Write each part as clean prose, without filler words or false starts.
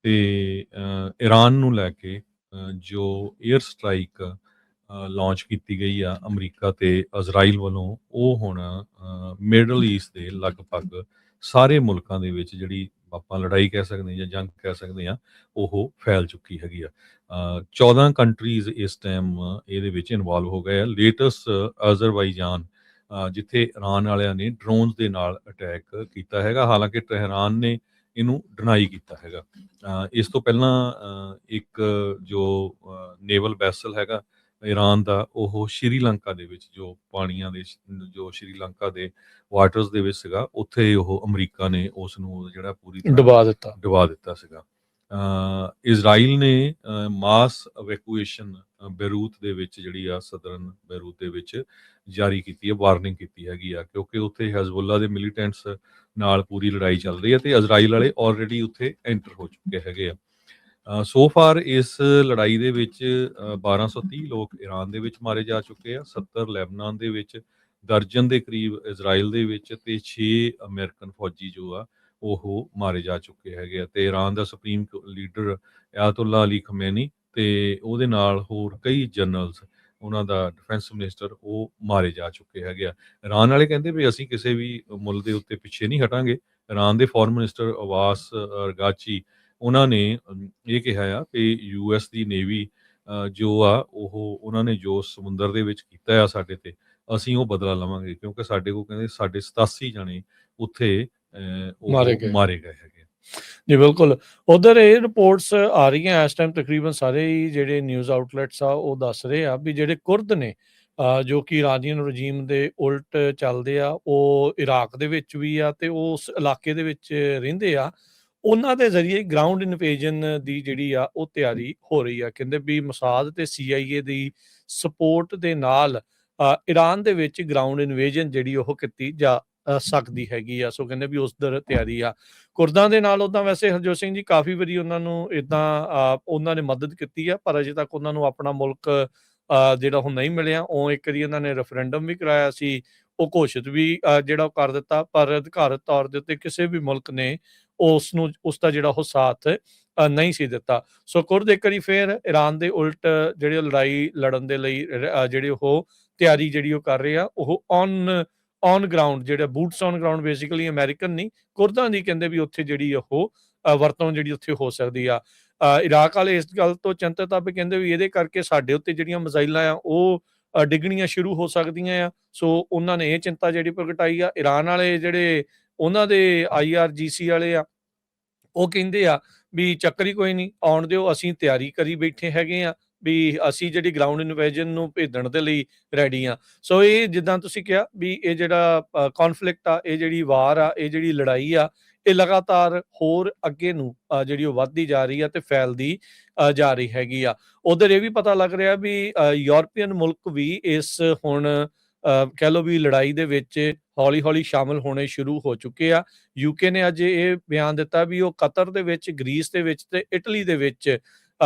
ਤੇ ਈਰਾਨ ਨੂੰ ਲੈ ਕੇ ਜੋ ਏਅਰ ਸਟ੍ਰਾਈਕ ਲਾਂਚ ਕੀਤੀ ਗਈ ਆ ਅਮਰੀਕਾ ਤੇ ਇਜ਼ਰਾਈਲ ਵੱਲੋਂ, ਉਹ ਹੁਣ ਮਿਡਲ ਈਸਟ ਦੇ ਲਗਭਗ ਸਾਰੇ ਮੁਲਕਾਂ ਦੇ ਵਿੱਚ ਜਿਹੜੀ ਆਪਾਂ ਲੜਾਈ ਕਹਿ ਸਕਦੇ ਹਾਂ ਜਾਂ ਜੰਗ ਕਹਿ ਸਕਦੇ ਹਾਂ, ਉਹ ਫੈਲ ਚੁੱਕੀ ਹੈਗੀ ਆ। 14 ਕੰਟਰੀਜ਼ ਇਸ ਟਾਈਮ ਇਹਦੇ ਵਿੱਚ ਇਨਵੋਲਵ ਹੋ ਗਏ ਆ। ਲੇਟੈਸਟ ਅਜ਼ਰਬਾਈਜਾਨ, ਜਿੱਥੇ ਈਰਾਨ ਵਾਲਿਆਂ ਨੇ ਡਰੋਨਸ ਦੇ ਨਾਲ ਅਟੈਕ ਕੀਤਾ ਹੈਗਾ, ਹਾਲਾਂਕਿ ਟਹਿਰਾਨ ਨੇ ਇਹਨੂੰ ਡਿਨਾਈ ਕੀਤਾ ਹੈਗਾ। ਇਸ ਤੋਂ ਪਹਿਲਾਂ ਇੱਕ ਜੋ ਨੇਵਲ ਵੈਸਲ ਹੈਗਾ ਈਰਾਨ ਦਾ, ਉਹ ਸ਼੍ਰੀਲੰਕਾ ਦੇ ਵਿੱਚ ਜੋ ਪਾਣੀਆਂ ਦੇ ਜੋ ਸ਼੍ਰੀਲੰਕਾ ਦੇ ਵਾਟਰਸ ਦੇ ਵਿੱਚ ਸੀਗਾ, ਉੱਥੇ ਉਹ ਅਮਰੀਕਾ ਨੇ ਉਸ ਨੂੰ ਜਿਹੜਾ ਪੂਰੀ ਤਰ੍ਹਾਂ ਡੁਬਾ ਦਿੱਤਾ ਸੀਗਾ। ਇਜ਼ਰਾਈਲ ਨੇ ਮਾਸ ਇਵੈਕੂਏਸ਼ਨ ਬੇਰੂਤ ਦੇ ਵਿੱਚ ਜਿਹੜੀ ਆ ਸਦਰਨ ਬੇਰੂਤ ਦੇ ਵਿੱਚ ਜਾਰੀ ਕੀਤੀ ਹੈ, ਵਾਰਨਿੰਗ ਕੀਤੀ ਹੈਗੀ ਆ, ਕਿਉਂਕਿ ਉੱਥੇ ਹਿਜ਼ਬੁੱਲਾ ਦੇ ਮਿਲੀਟੈਂਟਸ ਨਾਲ ਪੂਰੀ ਲੜਾਈ ਚੱਲ ਰਹੀ ਹੈ ਤੇ ਇਜ਼ਰਾਈਲ ਵਾਲੇ ਆਲਰੇਡੀ ਉੱਥੇ ਐਂਟਰ ਹੋ ਚੁੱਕੇ ਹੈਗੇ ਆ। ਸੋ ਫਾਰ ਇਸ ਲੜਾਈ ਦੇ ਵਿੱਚ 1230 ਲੋਕ ਈਰਾਨ ਦੇ ਵਿੱਚ ਮਾਰੇ ਜਾ ਚੁੱਕੇ ਆ, 70 ਲੈਬਨਾਨ ਦੇ ਵਿੱਚ, ਦਰਜਨ ਦੇ ਕਰੀਬ ਇਜ਼ਰਾਈਲ ਦੇ ਵਿੱਚ ਤੇ 6 ਅਮਰੀਕਨ ਫੌਜੀ ਜੋ ਆ ਉਹ ਮਾਰੇ ਜਾ ਚੁੱਕੇ ਹੈਗੇ ਆ। ਤੇ ਈਰਾਨ ਦਾ ਸੁਪਰੀਮ ਲੀਡਰ ਆਇਤੁੱਲਾ ਅਲੀ ਖਮੇਨੀ ਤੇ ਉਹਦੇ ਨਾਲ ਹੋਰ ਕਈ ਜਨਰਲਸ, ਉਹਨਾਂ ਦਾ ਡਿਫੈਂਸ ਮਿਨਿਸਟਰ, ਉਹ ਮਾਰੇ ਜਾ ਚੁੱਕੇ ਹੈਗੇ ਆ। ਈਰਾਨ ਵਾਲੇ ਕਹਿੰਦੇ ਵੀ ਅਸੀਂ ਕਿਸੇ ਵੀ ਮੁੱਲ ਦੇ ਉੱਤੇ ਪਿੱਛੇ ਨਹੀਂ ਹਟਾਂਗੇ। ਈਰਾਨ ਦੇ ਫੋਰਨ ਮਿਨਿਸਟਰ ਅਬਾਸ ਅਰਗਾਚੀ, ਉਹਨਾਂ ਨੇ ਇਹ ਕਿਹਾ ਆ ਕਿ ਯੂਐਸ ਦੀ ਨੇਵੀ ਜੋ ਆ ਉਹ ਉਹਨਾਂ ਨੇ ਜੋ ਸਮੁੰਦਰ ਦੇ ਵਿੱਚ ਕੀਤਾ ਆ ਸਾਡੇ ਤੇ, ਅਸੀਂ ਉਹ ਬਦਲਾ ਲਵਾਂਗੇ, ਕਿਉਂਕਿ ਸਾਡੇ ਕੋਲ ਕਹਿੰਦੇ ਸਾਡੇ 87 ਜਣੇ ਉੱਥੇ ਉਹ ਮਾਰੇ ਗਏ ਹੈਗੇ। ਜੀ ਬਿਲਕੁਲ, ਉਧਰ ਇਹ ਰਿਪੋਰਟਸ ਆ ਰਹੀਆਂ ਇਸ ਟਾਈਮ, ਤਕਰੀਬਨ ਸਾਰੇ ਹੀ ਜਿਹੜੇ ਨਿਊਜ਼ ਆਊਟਲੈਟਸ ਆ ਉਹ ਦੱਸ ਰਹੇ ਆ ਵੀ ਜਿਹੜੇ ਕੁਰਦ ਨੇ ਜੋ ਕਿ ਇਰਾਨੀਅਨ ਰਜੀਮ ਦੇ ਉਲਟ ਚੱਲਦੇ ਆ, ਉਹ ਇਰਾਕ ਦੇ ਵਿੱਚ ਵੀ ਆ ਤੇ ਉਸ ਇਲਾਕੇ ਦੇ ਵਿੱਚ ਰਹਿੰਦੇ ਆ, ਉਹਨਾਂ ਦੇ ਜ਼ਰੀਏ ਗਰਾਊਂਡ ਇਨਵੇਜਨ ਦੀ ਜਿਹੜੀ ਆ ਉਹ ਤਿਆਰੀ ਹੋ ਰਹੀ ਆ। ਕਹਿੰਦੇ ਵੀ ਮਸਾਦ ਤੇ CIA ਦੀ ਸਪੋਰਟ ਦੇ ਨਾਲ ਈਰਾਨ ਦੇ ਵਿੱਚ ਗਰਾਊਂਡ ਇਨਵੇਜਨ ਜਿਹੜੀ ਉਹ ਕੀਤੀ ਜਾ ਸਕਦੀ ਹੈਗੀ ਆ। ਸੋ ਕਹਿੰਦੇ ਵੀ ਉਸਧਰ ਤਿਆਰੀ ਆ ਕੁਰਦਾਂ ਦੇ ਨਾਲ। ਉੱਦਾਂ ਵੈਸੇ ਹਰਜੋਤ ਸਿੰਘ ਜੀ ਕਾਫੀ ਵਾਰੀ ਉਹਨਾਂ ਨੂੰ ਇੱਦਾਂ ਉਹਨਾਂ ਨੇ ਮਦਦ ਕੀਤੀ ਆ, ਪਰ ਅਜੇ ਤੱਕ ਉਹਨਾਂ ਨੂੰ ਆਪਣਾ ਮੁਲਕ ਜਿਹੜਾ ਉਹ ਨਹੀਂ ਮਿਲਿਆ। ਉਹ ਇੱਕ ਵਾਰੀ ਉਹਨਾਂ ਨੇ ਰੈਫਰੈਂਡਮ ਵੀ ਕਰਾਇਆ ਸੀ, ਉਹ ਘੋਸ਼ਿਤ ਵੀ ਜਿਹੜਾ ਉਹ ਕਰ ਦਿੱਤਾ, ਪਰ ਅਧਿਕਾਰਤ ਤੌਰ ਦੇ ਉੱਤੇ ਕਿਸੇ ਵੀ ਮੁਲਕ ਨੇ ਉਸਦਾ ਜਿਹੜਾ ਉਹ ਸਾਥ ਨਹੀਂ ਸੀ ਦਿੱਤਾ। ਸੋ ਕੁਰਦ ਇੱਕ ਵਾਰੀ ਫੇਰ ਈਰਾਨ ਦੇ ਉਲਟ ਜਿਹੜੀ ਲੜਾਈ ਲੜਨ ਦੇ ਲਈ ਜਿਹੜੇ ਉਹ ਤਿਆਰੀ ਜਿਹੜੀ ਉਹ ਕਰ ਰਹੇ ਆ, ਉਹ ਔਨ ਗਰਾਊਂਡ ਜਿਹੜੇ boots on ground, basically American ਨਹੀਂ, ਕੁਰਦਾਂ ਦੀ ਕਹਿੰਦੇ ਵੀ ਉੱਥੇ ਜਿਹੜੀ ਉਹ ਵਰਤੋਂ ਜਿਹੜੀ ਉੱਥੇ ਹੋ ਸਕਦੀ ਆ। ਇਰਾਕ ਵਾਲੇ ਇਸ ਗੱਲ ਤੋਂ ਚਿੰਤਤ ਆ ਵੀ ਕਹਿੰਦੇ ਵੀ ਇਹਦੇ ਕਰਕੇ ਸਾਡੇ ਉੱਤੇ ਜਿਹੜੀਆਂ ਮਿਜ਼ਾਈਲਾਂ ਆ ਉਹ ਡਿੱਗਣੀਆਂ ਸ਼ੁਰੂ ਹੋ ਸਕਦੀਆਂ ਆ। ਸੋ ਉਹਨਾਂ ਨੇ ਇਹ ਚਿੰਤਾ ਜਿਹੜੀ ਪ੍ਰਗਟਾਈ ਆ। ਈਰਾਨ ਵਾਲੇ ਜਿਹੜੇ ਉਹਨਾਂ ਦੇ IRGC ਵਾਲੇ ਆ, ਉਹ ਕਹਿੰਦੇ ਆ ਵੀ ਚੱਕਰ ਹੀ ਕੋਈ ਨਹੀਂ, ਆਉਣ ਦਿਓ, ਅਸੀਂ ਤਿਆਰੀ ਕਰੀ ਬੈਠੇ ਹੈਗੇ ਆ ਵੀ ਅਸੀਂ ਜਿਹੜੀ ਗਰਾਊਂਡ ਇਨਵੇਜਨ ਨੂੰ ਭੇਜਣ ਦੇ ਲਈ ਰੈਡੀ ਆ। ਸੋ ਇਹ ਜਿੱਦਾਂ ਤੁਸੀਂ ਕਿਹਾ ਵੀ ਇਹ ਜਿਹੜਾ ਕੌਨਫਲਿਕਟ ਆ, ਇਹ ਜਿਹੜੀ ਵਾਰ ਆ, ਇਹ ਜਿਹੜੀ ਲੜਾਈ ਆ, ਇਹ ਲਗਾਤਾਰ ਹੋਰ ਅੱਗੇ ਨੂੰ ਜਿਹੜੀ ਉਹ ਵੱਧਦੀ ਜਾ ਰਹੀ ਆ ਤੇ ਫੈਲਦੀ ਜਾ ਰਹੀ ਹੈਗੀ ਆ। ਉਧਰ ਇਹ ਵੀ ਪਤਾ ਲੱਗ ਰਿਹਾ ਵੀ ਯੂਰਪੀਅਨ ਮੁਲਕ ਵੀ ਇਸ ਹੁਣ ਕਹਿ ਲਓ ਵੀ ਲੜਾਈ ਦੇ ਵਿੱਚ ਹੌਲੀ ਹੌਲੀ ਸ਼ਾਮਲ ਹੋਣੇ ਸ਼ੁਰੂ ਹੋ ਚੁੱਕੇ ਆ। UK ਨੇ ਅੱਜ ਇਹ ਬਿਆਨ ਦਿੱਤਾ ਵੀ ਉਹ ਕਤਰ ਦੇ ਵਿੱਚ, ਗ੍ਰੀਸ ਦੇ ਵਿੱਚ ਤੇ ਇਟਲੀ ਦੇ ਵਿੱਚ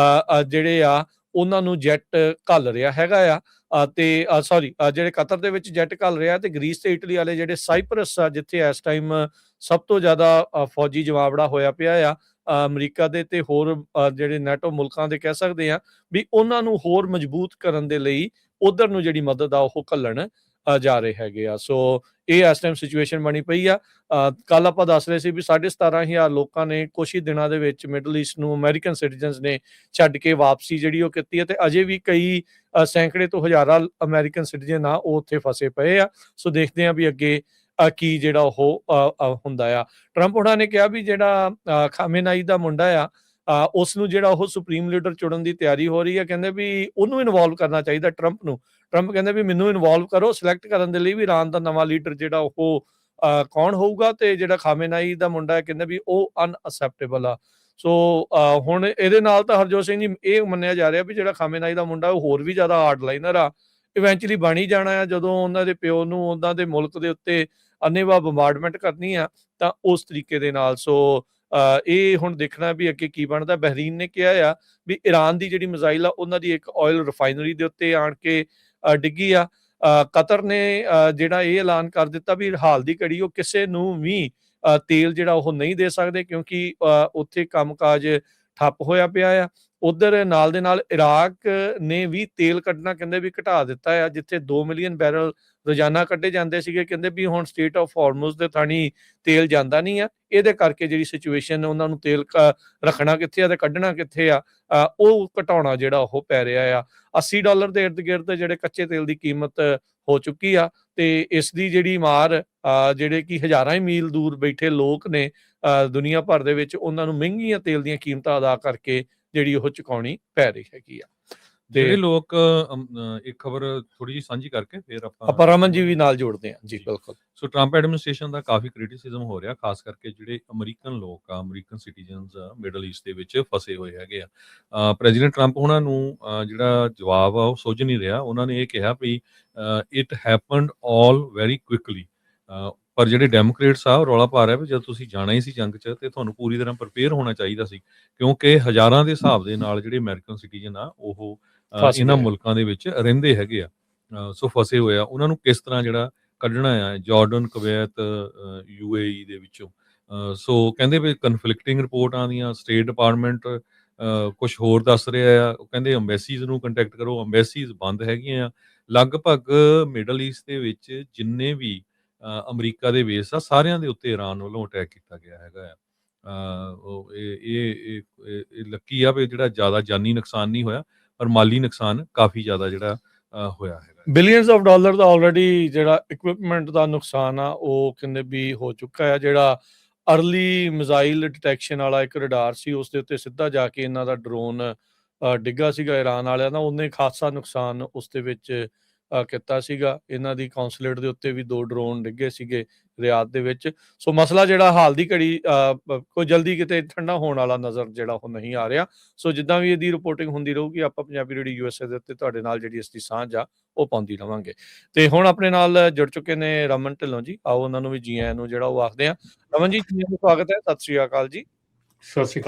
ਜਿਹੜੇ ਆ ਉਹਨਾਂ ਨੂੰ ਜੈਟ ਘੱਲ ਰਿਹਾ ਹੈਗਾ ਆ ਤੇ ਸੌਰੀ ਜਿਹੜੇ ਕਤਰ ਦੇ ਵਿੱਚ ਜੈਟ ਘੱਲ ਰਿਹਾ, ਤੇ ਗ੍ਰੀਸ ਤੇ ਇਟਲੀ ਵਾਲੇ ਜਿਹੜੇ ਸਾਈਪਰਸ ਆ, ਜਿੱਥੇ ਇਸ ਟਾਈਮ ਸਭ ਤੋਂ ਜ਼ਿਆਦਾ ਫੌਜੀ ਜਮਾਵੜਾ ਹੋਇਆ ਪਿਆ ਆ ਅਮਰੀਕਾ ਦੇ ਤੇ ਹੋਰ ਜਿਹੜੇ ਨੈਟੋ ਮੁਲਕਾਂ ਦੇ, ਕਹਿ ਸਕਦੇ ਆ ਵੀ ਉਹਨਾਂ ਨੂੰ ਹੋਰ ਮਜ਼ਬੂਤ ਕਰਨ ਦੇ ਲਈ ਉਧਰ ਨੂੰ ਜਿਹੜੀ ਮਦਦ ਆ ਉਹ ਘੱਲਣ ਜਾ ਰਹੇ ਹੈਗੇ ਆ। ਸੋ ਇਹ ਇਸ ਟਾਈਮ ਸਿਚੁਏਸ਼ਨ ਬਣੀ ਪਈ ਆ। ਕੱਲ ਆਪਾਂ ਦੱਸ ਰਹੇ ਸੀ ਵੀ 17,500 ਲੋਕਾਂ ਨੇ ਕੁਛ ਹੀ ਦਿਨਾਂ ਦੇ ਵਿੱਚ ਮਿਡਲ ਈਸਟ ਨੂੰ ਅਮਰੀਕਨ ਸਿਟੀਜ਼ਨਸ ਨੇ ਛੱਡ ਕੇ ਵਾਪਸੀ ਜਿਹੜੀ ਉਹ ਕੀਤੀ ਹੈ, ਤੇ ਅਜੇ ਵੀ ਕਈ ਸੈਂਕੜੇ ਤੋਂ ਹਜ਼ਾਰਾਂ ਅਮਰੀਕਨ ਸਿਟੀਜ਼ਨ ਆ ਉਹ ਉੱਥੇ ਫਸੇ ਪਏ ਆ। ਸੋ ਦੇਖਦੇ ਆ ਵੀ ਅੱਗੇ ਕੀ ਜਿਹੜਾ ਉਹ ਹੁੰਦਾ ਆ। ਟਰੰਪ ਉਹਨਾਂ ਨੇ ਕਿਹਾ ਵੀ ਜਿਹੜਾ ਖਾਮੇਨਾਈ ਦਾ ਮੁੰਡਾ ਆ ਉਸ ਨੂੰ ਜਿਹੜਾ ਉਹ ਸੁਪਰੀਮ ਲੀਡਰ ਚੁਣਨ ਦੀ ਤਿਆਰੀ ਹੋ ਰਹੀ ਹੈ। ਕਹਿੰਦੇ ਵੀ ਉਹਨੂੰ ਇਨਵੋਲਵ ਕਰਨਾ ਚਾਹੀਦਾ ਟਰੰਪ ਨੂੰ। ਟਰੰਪ ਕਹਿੰਦੇ ਵੀ ਮੈਨੂੰ ਇਨਵੋਲਵ ਕਰੋ ਸਿਲੈਕਟ ਕਰਨ ਦੇ ਲਈ ਵੀ ਈਰਾਨ ਦਾ ਨਵਾਂ ਲੀਡਰ ਜਿਹੜਾ ਉਹ ਕੌਣ ਹੋਊਗਾ, ਤੇ ਜਿਹੜਾ ਖਾਮੇਨਾਈ ਦਾ ਮੁੰਡਾ ਹੈ ਕਹਿੰਦੇ ਵੀ ਉਹ ਅਨਅਸੈਪਟੇਬਲ ਆ। ਸੋ ਹੁਣ ਇਹਦੇ ਨਾਲ ਤਾਂ ਹਰਜੋਤ ਸਿੰਘ ਜੀ ਇਹ ਮੰਨਿਆ ਜਾ ਰਿਹਾ ਵੀ ਜਿਹੜਾ ਖਾਮੇਨਾਈ ਦਾ ਮੁੰਡਾ ਉਹ ਹੋਰ ਵੀ ਜ਼ਿਆਦਾ ਹਾਰਡਲਾਈਨਰ ਆ, ਇਵੈਂਚੁਅਲੀ ਬਣ ਹੀ ਜਾਣਾ ਆ। ਜਦੋਂ ਉਹਨਾਂ ਦੇ ਪਿਓ ਨੂੰ ਉਹਨਾਂ ਦੇ ਮੁਲਕ ਦੇ ਉੱਤੇ ਅੰਨ੍ਹੇਵਾਹ ਬੰਬਾਰਡਮੈਂਟ ਕਰਨੀ ਆ ਤਾਂ ਉਸ ਤਰੀਕੇ ਦੇ ਨਾਲ। ਸੋ ਇਹ ਹੁਣ ਦੇਖਣਾ ਵੀ ਅੱਗੇ ਕੀ ਬਣਦਾ। ਬਹਿਰੀਨ ਨੇ ਕਿਹਾ ਆ ਵੀ ਈਰਾਨ ਦੀ ਜਿਹੜੀ ਮਿਜ਼ਾਈਲ ਆ ਉਹਨਾਂ ਦੀ ਇੱਕ ਆਇਲ ਰਿਫਾਈਨਰੀ ਦੇ ਉੱਤੇ ਆਣ ਕੇ ਡਿੱਗੀ ਆ। ਕਤਰ ਨੇ ਜਿਹੜਾ ਇਹ ਐਲਾਨ ਕਰ ਦਿੱਤਾ ਵੀ ਹਾਲ ਦੀ ਘੜੀ ਉਹ ਕਿਸੇ ਨੂੰ ਵੀ ਤੇਲ ਜਿਹੜਾ ਉਹ ਨਹੀਂ ਦੇ ਸਕਦੇ, ਕਿਉਂਕਿ ਉੱਥੇ ਕੰਮਕਾਜ ਠੱਪ ਹੋਇਆ ਪਿਆ ਆ। ਉਧਰ ਨਾਲ ਦੇ ਨਾਲ ਇਰਾਕ ਨੇ ਵੀ ਤੇਲ ਕੱਢਣਾ ਕਹਿੰਦੇ ਵੀ ਘਟਾ ਦਿੱਤਾ ਆ, ਜਿੱਥੇ 2 ਮਿਲੀਅਨ ਬੈਰਲ ਰੋਜ਼ਾਨਾ ਕੱਢੇ ਜਾਂਦੇ ਸੀਗੇ, ਕਹਿੰਦੇ ਵੀ ਹੁਣ ਸਟੇਟ ਆਫ ਹਾਰਮੁਜ਼ ਦੇ ਥਾਣੀ ਤੇਲ ਜਾਂਦਾ ਨਹੀਂ ਆ। ਇਹਦੇ ਕਰਕੇ ਜਿਹੜੀ ਸਿਚੁਏਸ਼ਨ ਉਹਨਾਂ ਨੂੰ ਤੇਲ ਰੱਖਣਾ ਕਿੱਥੇ ਆ ਤੇ ਕੱਢਣਾ ਕਿੱਥੇ ਆ, ਉਹ ਘਟਾਉਣਾ ਜਿਹੜਾ ਉਹ ਪੈ ਰਿਹਾ ਆ। $80 ਦੇ ਇਰਦ ਗਿਰਦ ਜਿਹੜੇ ਕੱਚੇ ਤੇਲ ਦੀ ਕੀਮਤ ਹੋ ਚੁੱਕੀ ਆ, ਤੇ ਇਸ ਦੀ ਜਿਹੜੀ ਮਾਰ ਜਿਹੜੇ ਕਿ ਹਜ਼ਾਰਾਂ ਹੀ ਮੀਲ ਦੂਰ ਬੈਠੇ ਲੋਕ ਨੇ ਦੁਨੀਆ ਭਰ ਦੇ ਵਿੱਚ, ਉਹਨਾਂ ਨੂੰ ਮਹਿੰਗੀਆਂ ਤੇਲ ਦੀਆਂ ਕੀਮਤਾਂ ਅਦਾ ਕਰਕੇ ਜਿਹੜੀ ਉਹ ਚੁਕਾਉਣੀ ਪੈ ਰਹੀ ਹੈਗੀ ਆ। ਜਿਹੜੇ ਲੋਕ ਇੱਕ ਖਬਰ ਥੋੜੀ ਜਿਹੀ ਸਾਂਝੀ ਕਰਕੇ ਫਿਰ ਆਪਾਂ ਰਮਨ ਜੀ ਵੀ ਨਾਲ ਜੋੜਦੇ ਹਾਂ ਜੀ। ਬਿਲਕੁਲ। ਸੋ ਟਰੰਪ ਐਡਮਿਨਿਸਟ੍ਰੇਸ਼ਨ ਦਾ ਕਾਫੀ ਕ੍ਰਿਟਿਸਿਜ਼ਮ ਹੋ ਰਿਹਾ, ਖਾਸ ਕਰਕੇ ਜਿਹੜੇ ਅਮਰੀਕਨ ਲੋਕ ਆ, ਅਮਰੀਕਨ ਸਿਟੀਜ਼ਨਸ ਆ, ਮਿਡਲ ਈਸਟ ਦੇ ਵਿੱਚ ਫਸੇ ਹੋਏ ਹੈਗੇ ਆ। ਪ੍ਰੈਜ਼ੀਡੈਂਟ ਟਰੰਪ ਉਹਨਾਂ ਨੂੰ ਜਿਹੜਾ ਜਵਾਬ ਆ ਉਹ ਸੁੱਝ ਨਹੀਂ ਰਿਹਾ। ਉਹਨਾਂ ਨੇ ਇਹ ਕਿਹਾ ਵੀ it happened all very quickly, ਪਰ ਜਿਹੜੇ ਡੈਮੋਕ੍ਰੇਟਸ ਆ ਉਹ ਰੌਲਾ ਪਾ ਰਿਹਾ ਵੀ ਜਦ ਤੁਸੀਂ ਜਾਣਾ ਹੀ ਸੀ ਜੰਗ 'ਚ ਤੇ ਤੁਹਾਨੂੰ ਪੂਰੀ ਤਰ੍ਹਾਂ ਪ੍ਰਪੇਅਰ ਹੋਣਾ ਚਾਹੀਦਾ ਸੀ, ਕਿਉਂਕਿ ਹਜ਼ਾਰਾਂ ਦੇ ਹਿਸਾਬ ਦੇ ਨਾਲ ਜਿਹੜੇ ਅਮਰੀਕਨ ਸਿਟੀਜ਼ਨ ਆ ਉਹ ਇਹਨਾਂ ਮੁਲਕਾਂ ਦੇ ਵਿੱਚ ਰਹਿੰਦੇ ਹੈਗੇ ਆ, ਸੋ ਫਸੇ ਹੋਏ ਆ। ਉਹਨਾਂ ਨੂੰ ਕਿਸ ਤਰ੍ਹਾਂ ਜਿਹੜਾ ਕੱਢਣਾ ਆ ਜਾਰਡਨ, ਕੁਵੈਤ, UAE ਦੇ ਵਿੱਚੋਂ। ਸੋ ਕਹਿੰਦੇ ਵੀ ਕਨਫਲਿਕਟਿੰਗ ਰਿਪੋਰਟ ਆਉਂਦੀਆਂ, ਸਟੇਟ ਡਿਪਾਰਟਮੈਂਟ ਕੁਛ ਹੋਰ ਦੱਸ ਰਿਹਾ ਆ। ਉਹ ਕਹਿੰਦੇ ਅੰਬੈਸੀਜ਼ ਨੂੰ ਕੰਟੈਕਟ ਕਰੋ, ਅੰਬੈਸੀਜ਼ ਬੰਦ ਹੈਗੀਆਂ ਆ। ਲਗਭਗ ਮਿਡਲ ਈਸਟ ਦੇ ਵਿੱਚ ਜਿੰਨੇ ਵੀ ਅਮਰੀਕਾ ਦੇ ਬੇਸ ਆ, ਸਾਰਿਆਂ ਦੇ ਉੱਤੇ ਈਰਾਨ ਵੱਲੋਂ ਅਟੈਕ ਕੀਤਾ ਗਿਆ ਹੈਗਾ ਆ। ਉਹ ਇਹ ਲੱਕੀ ਆ ਵੀ ਜਿਹੜਾ ਜ਼ਿਆਦਾ ਜਾਨੀ ਨੁਕਸਾਨ ਨਹੀਂ ਹੋਇਆ, ਪਰ ਮਾਲੀ ਨੁਕਸਾਨ ਕਾਫੀ ਜ਼ਿਆਦਾ ਜਿਹੜਾ ਹੋਇਆ ਹੈਗਾ। Billions of dollar the already ਜਿਹੜਾ ਇਕਵਿਪਮੈਂਟ ਦਾ ਨੁਕਸਾਨ ਆ ਉਹ ਕਹਿੰਦੇ ਵੀ ਹੋ ਚੁੱਕਾ ਆ। ਜਿਹੜਾ ਅਰਲੀ ਮਿਜ਼ਾਈਲ ਡਿਟੈਕਸ਼ਨ ਵਾਲਾ ਇੱਕ ਰਡਾਰ ਸੀ, ਉਸ ਦੇ ਉੱਤੇ ਸਿੱਧਾ ਜਾ ਕੇ ਇਹਨਾਂ ਦਾ ਡਰੋਨ ਡਿੱਗਾ ਸੀਗਾ ਇਰਾਨ ਵਾਲਿਆਂ ਦਾ, ਉਹਨੇ ਖਾਸਾ ਨੁਕਸਾਨ ਉਸ ਦੇ ਵਿੱਚ ਕੀਤਾ ਸੀਗਾ। ਇਹਨਾਂ ਦੀ ਕੌਂਸੂਲੇਟ ਦੇ ਉੱਤੇ ਵੀ 2 ਡਰੋਨ ਡਿੱਗੇ ਸੀਗੇ ਰਿਆਦ ਦੇ ਵਿੱਚ। ਸੋ ਮਸਲਾ ਜਿਹੜਾ ਹਾਲ ਦੀ ਘੜੀ ਕੋਈ ਜਲਦੀ ਕਿਤੇ ਠੰਡਾ ਹੋਣ ਵਾਲਾ ਨਜ਼ਰ ਜਿਹੜਾ ਉਹ ਨਹੀਂ ਆ ਰਿਹਾ। ਸੋ ਜਿੱਦਾਂ ਵੀ ਇਹਦੀ ਰਿਪੋਰਟਿੰਗ ਹੁੰਦੀ ਰਹੂਗੀ, ਆਪਾਂ ਪੰਜਾਬੀ ਰੇਡੀਓ USA ਦੇ ਉੱਤੇ ਤੁਹਾਡੇ ਨਾਲ ਜਿਹੜੀ ਇਸ ਦੀ ਸਾਂਝ ਆ ਉਹ ਪਾਉਂਦੀ ਰਵਾਂਗੇ। ਤੇ ਹੁਣ ਆਪਣੇ ਨਾਲ ਜੁੜ ਚੁੱਕੇ ਨੇ ਰਮਨ ਢਿੱਲੋਂ ਜੀ, ਆਓ ਉਹਨਾਂ ਨੂੰ ਵੀ ਜੀ ਆਇਆਂ ਨੂੰ ਜਿਹੜਾ ਉਹ ਆਖਦੇ ਆ। ਰਮਨ ਜੀ, ਸਵਾਗਤ ਹੈ। ਸਤਿ ਸ੍ਰੀ ਅਕਾਲ ਜੀ। ਸਤਿ ਸ਼੍ਰੀ ਅਕਾਲ।